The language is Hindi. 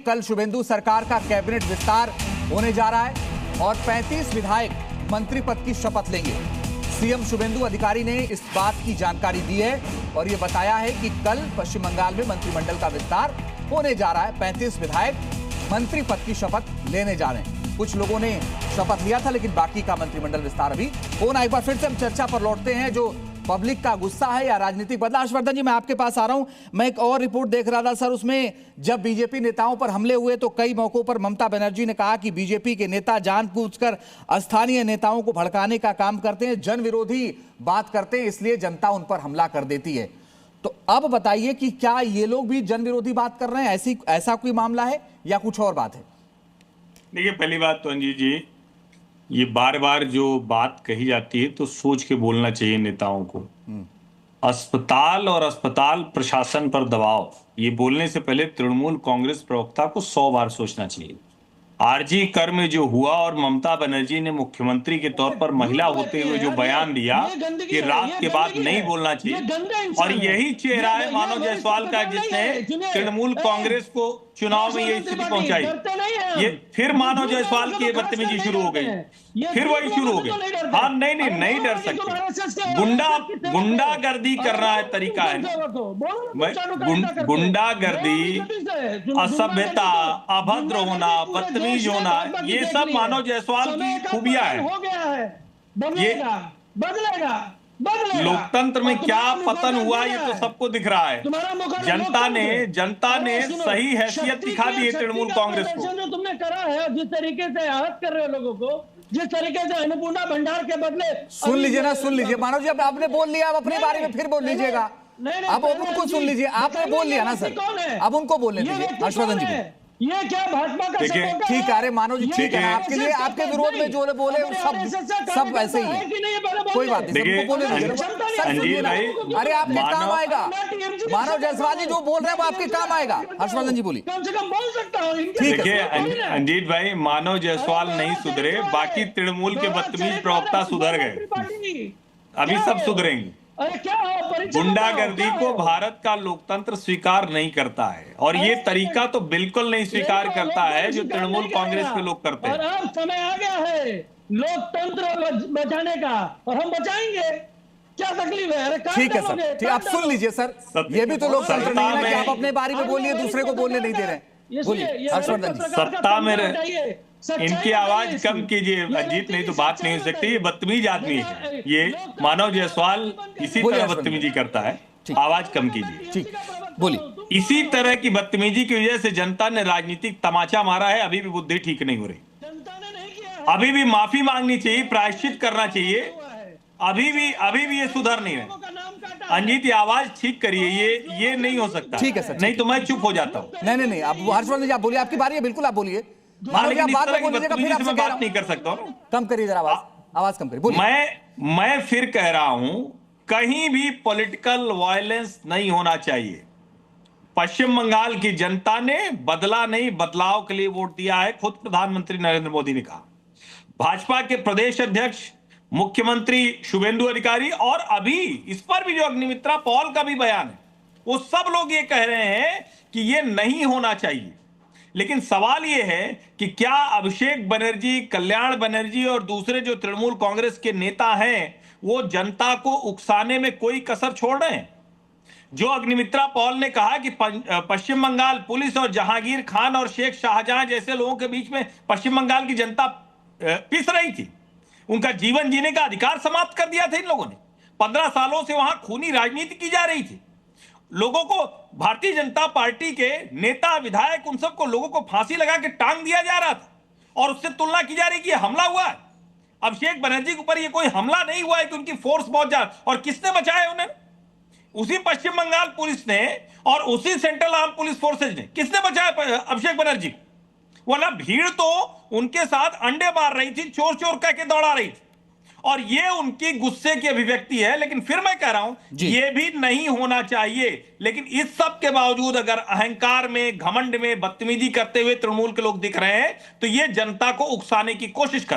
कल शुभेंदु सरकार का कैबिनेट विस्तार होने जा रहा है और 35 विधायक मंत्री पद की शपथ लेंगे। सीएम शुभेंदु अधिकारी ने इस बात की जानकारी दी है और यह बताया है कि कल पश्चिम बंगाल में मंत्रिमंडल का विस्तार होने जा रहा है। 35 विधायक मंत्री पद की शपथ लेने जा रहे हैं। कुछ लोगों ने शपथ लिया था, लेकिन बाकी का मंत्रिमंडल विस्तार अभी होना। एक बार फिर से हम चर्चा पर लौटते हैं, जो पब्लिक का गुस्सा है या राजनीतिक बदलाव। हर्षवर्धन जी, मैं आपके पास आ रहा हूं। मैं एक और रिपोर्ट देख रहा था सर, उसमें जब बीजेपी नेताओं पर हमले हुए तो कई मौकों पर ममता बनर्जी ने कहा कि बीजेपी के नेता जानबूझकर स्थानीय नेताओं को भड़काने का काम करते हैं, जन विरोधी बात करते हैं, इसलिए जनता उन पर हमला कर देती है। तो अब बताइए कि क्या ये लोग भी जन विरोधी बात कर रहे हैं? ऐसा कोई मामला है या कुछ और बात है? देखिए, पहली बात तो अंजीत जी, ये बार बार जो बात कही जाती है तो सोच के बोलना चाहिए नेताओं को। अस्पताल और अस्पताल प्रशासन पर दबाव, ये बोलने से पहले तृणमूल कांग्रेस प्रवक्ता को 100 बार सोचना चाहिए। आरजी कर में जो हुआ और ममता बनर्जी ने मुख्यमंत्री के तौर पर महिला होते हुए जो बयान दिया कि रात के बाद नहीं बोलना चाहिए, और यही चेहरा है मानव जायसवाल का जिसने तृणमूल कांग्रेस को चुनाव में ये स्थिति पहुंचाई। ये फिर मानव जायसवाल की बदतमीजी शुरू हो गई, फिर वही शुरू हो गई। हाँ, नहीं डर सकते। गुंडागर्दी करना है तरीका है। गुंडागर्दी, असभ्यता, अभद्र होना, बदतमीज होना, ये सब मानव जायसवाल की खूबियां है। ये लोकतंत्र में क्या पतन हुआ ये तो सबको दिख रहा है। जनता ने सही हैसियत दिखा दी है तृणमूल कांग्रेस को। जो तुमने करा है, जिस तरीके से आहत कर रहे हो लोगों को, जिस तरीके से अन्नपूर्णा भंडार के बदले, सुन लीजिए मानव जी, अब आपने बोल लिया, अब अपने बारे में फिर बोल लीजिएगा। अब उनको सुन लीजिए, आपने बोल लिया ना सर, अब उनको बोलने दीजिए। हर्षवर्धन जी, ये क्या भाजपा का सपोर्टर है? ठीक है, अरे मानव जी ठीक है, आपके लिए, आपके विरोध में जो बोले सब वैसे ही है, कोई बात नहीं, बोले अंजीत भाई। अरे आपके काम आएगा, मानव जायसवाल जी जो बोल रहे हैं वो आपके काम आएगा। हर्षवर्धन जी बोलिए। कम से कम बोल सकता हूँ। देखिए अंजीत भाई, मानव जायसवाल नहीं सुधरे, बाकी तृणमूल के बदतमीज प्रवक्ता सुधर गए, अभी सब सुधरेंगे। गुंडागर्दी को भारत का लोकतंत्र स्वीकार नहीं करता है, और ये तरीका तो बिल्कुल नहीं स्वीकार करता है जो तृणमूल कांग्रेस के लोग करते हैं। और अब समय आ गया है लोकतंत्र बचाने का, और हम बचाएंगे। क्या तकलीफ है? ठीक है सर, ठीक, आप सुन लीजिए सर, ये भी तो लोकतंत्र नहीं है कि आप अपने बारे में बोलिए, दूसरे को बोलने नहीं दे रहे। बोलिए हर्षवर्धन जी। सत्ता में इनकी आवाज कम कीजिए अजीत, नहीं तो बात नहीं हो सकती। ये बदतमीज आदमी है, ये मानव जायसवाल इसी तरह बदतमीजी करता है, आवाज कम कीजिए। ठीक, बोलिए। इसी तरह की बदतमीजी की वजह से जनता ने राजनीतिक तमाचा मारा है। अभी भी बुद्धि ठीक नहीं हो रही, अभी भी माफी मांगनी चाहिए, प्रायश्चित करना चाहिए। अभी भी ये सुधर नहीं रहे। अंजीत, आवाज ठीक करिए, ये नहीं हो सकता। ठीक है सर, नहीं तो मैं चुप हो जाता हूँ। नहीं, अब हर्षवर्धन जी आप बोलिए, आपकी बारी है, बिल्कुल आप बोलिए। बात नहीं कर सकता हूँ। कम करिए जरा आवाज कम करिए। मैं फिर कह रहा हूं, कहीं भी पॉलिटिकल वायलेंस नहीं होना चाहिए। पश्चिम बंगाल की जनता ने बदला नहीं, बदलाव के लिए वोट दिया है, खुद प्रधानमंत्री नरेंद्र मोदी ने कहा। भाजपा के प्रदेश अध्यक्ष मुख्यमंत्री शुभेंदु अधिकारी, और अभी इस पर भी जो अग्निमित्रा पॉल का भी बयान है, वो सब लोग ये कह रहे हैं कि ये नहीं होना चाहिए। लेकिन सवाल यह है कि क्या अभिषेक बनर्जी, कल्याण बनर्जी और दूसरे जो तृणमूल कांग्रेस के नेता हैं वो जनता को उकसाने में कोई कसर छोड़ रहे हैं? जो अग्निमित्रा पॉल ने कहा कि पश्चिम बंगाल पुलिस और जहांगीर खान और शेख शाहजहां जैसे लोगों के बीच में पश्चिम बंगाल की जनता पिस रही थी, उनका जीवन जीने का अधिकार समाप्त कर दिया था इन लोगों ने। 15 सालों से वहां खूनी राजनीति की जा रही थी। लोगों को, भारतीय जनता पार्टी के नेता विधायक, उन सबको, लोगों को फांसी लगा के टांग दिया जा रहा था, और उससे तुलना की जा रही कि हमला हुआ है। अभिषेक बनर्जी के ऊपर ये कोई हमला नहीं हुआ है कि उनकी फोर्स बहुत ज्यादा, और किसने बचाया उन्हें? उसी पश्चिम बंगाल पुलिस ने और उसी सेंट्रल आर्म पुलिस फोर्सेज ने। किसने बचाया अभिषेक बनर्जी? वरना भीड़ तो उनके साथ अंडे मार रही थी, चोर चोर कह के दौड़ा रही थी, और ये उनकी गुस्से की अभिव्यक्ति है। लेकिन फिर मैं कह रहा हूं, ये भी नहीं होना चाहिए। लेकिन इस सब के बावजूद अगर अहंकार में, घमंड में बदतमीजी करते हुए तृणमूल के लोग दिख रहे हैं, तो ये जनता को उकसाने की कोशिश कर